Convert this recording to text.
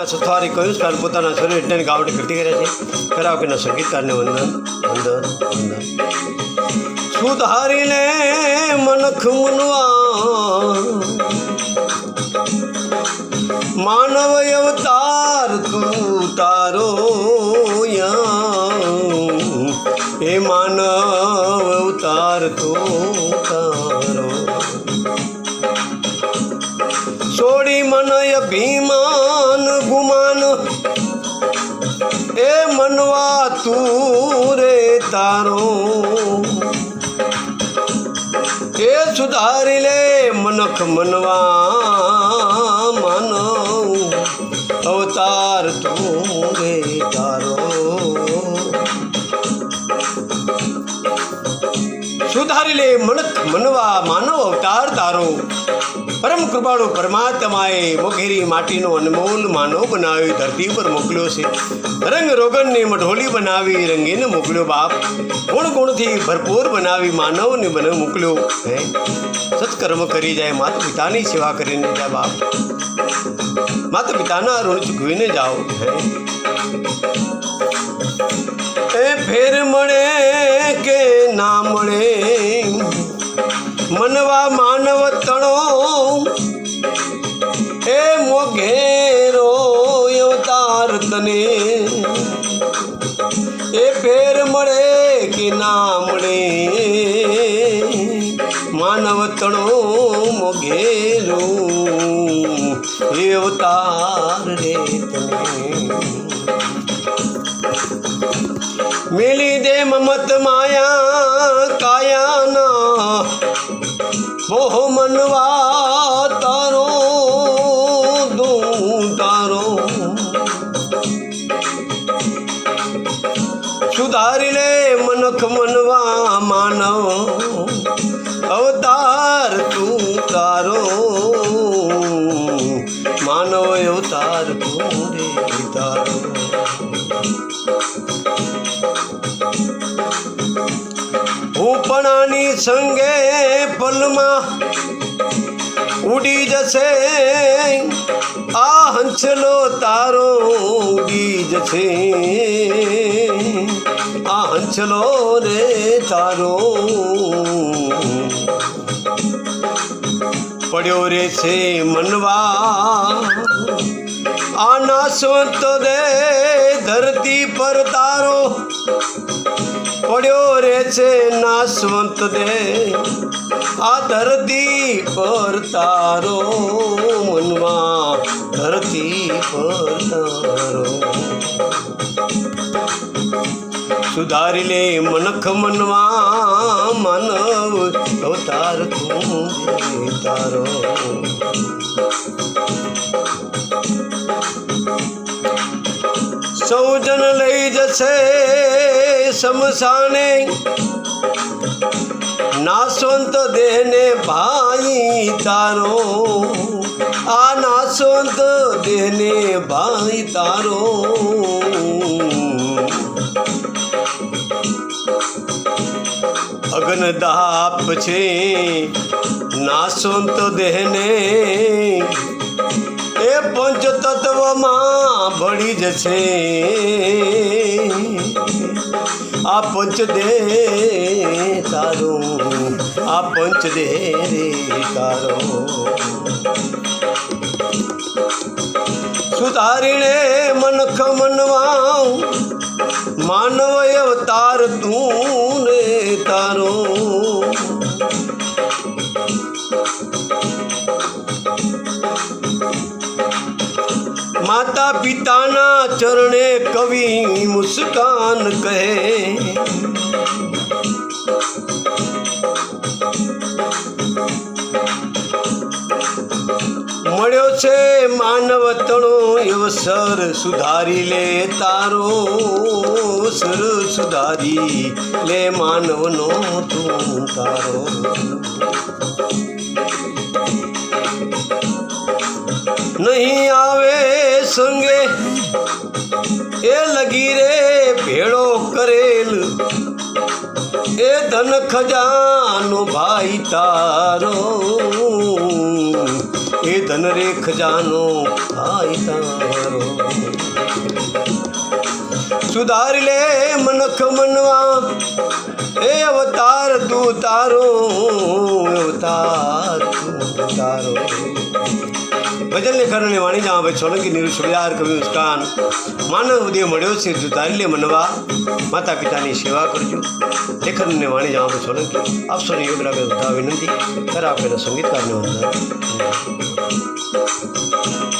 સથવારી કહ્યું કારણ પોતાના શરીર એટલે ગાવડે ઘટી કર્યા છે. કરાવકીના સંગીતકારને વંદન વંદન વંદન. સુધારી લે મનખ મુનવા માનવ અવતાર તું તારો એ માનવ અવતાર તું તારો. છોડી મન અભિમાન ગુમાન એ મનવા તું રે તારો. એ સુધારી લે મનખ મનવા માનવ અવતાર તું રે તારો. સુધારી લે મનખ મનવા માનવ અવતાર તારો. પરમ કૃપાળુ પરમાત્માએ મોઘેરી માટીનો અનમોલ માનવ બનાવી ધરતી પર મોકલ્યો છે. રંગ રોગનની મઢોલી બનાવી રંગીને મોકલ્યો બાપ. ગુણ ગુણથી ભરપૂર બનાવી માનવને બને મોકલ્યો હે. સત્કર્મ કરી જાય, માતા પિતાની સેવા કરીને જાય બાપ. માતા પિતાના ઋણ ચૂકવીને જાઓ હે. એ ફેર મળે કે ના મળે મનવા માનવ તણો એ મોઘેરો અવતાર તને. એ ફેર મળે કે ના મળે માનવ તણો મોઘેરો એ અવતાર રે તને. મિલી દે મમત માયા કાયાના મોહ મનવા તારો દૂ તારો. સુધારી લે મનખ મનવા માનવ અવતાર તું તારો. માનવ અવતાર તું રે તારો. ઉપણાની સંગે પલમાં ઉડી જશે આ હંસલો તારો. ઉડી જશે આ હંસલો રે તારો. પડ્યો રે છે મનવા આ નાશવંત દે ધરતી પર તારો. પડ્યો રે છે નાશવંત દે આ ધરતી પર તારો. મનવા ધરતી પર તારો. સુધારી લે મનખ મનવા માનવ અવતાર તું તારો. સૌ જન લઈ જશે શમશાને નાશવંત દેહને ભાઈ તારો. આ નાશવંત દેહને ભાઈ તારો. અગ્ન દાપ છે નાશવંત દેહને એ પંચ તત્વમાં ભળી જશે આ પંચ દે તારો. આ પંચ દે રે તારો. સુધારીને મનખ મનવા માનવ અવતાર તું રે તારો. માતા પિતાના ચરણે કવિ મુસ્કાન કહે. મળ્યો છે માનવ તણો અવસર સુધારી લે તારો. સર સુધારી લે માનવનો તું તારો. નહીં આવે સંગે એ લગી રે ભેળો કરેલ એ ધન ખજાનો ભાઈ તારો. એ ધન રે ખજાનો ભાઈ તારો. સુધારી લે મનખ મનવા એ અવતાર તું તારો અવતાર તું તારો ભજન લેખનની વાણી જાઓ ભાઈ સોલંકી નીરુ સુબેદાર કવિ મુસ્કાન માનવ ઉદય મળ્યો છે સુધારી લે મનવા માતા પિતાની સેવા કરજો લેખનની વાણી જાઓ ભાઈ સોલંકી આપ સૌને યોગ લાગે વિનંતી કર આપેલા સંગીતકારને વંદન.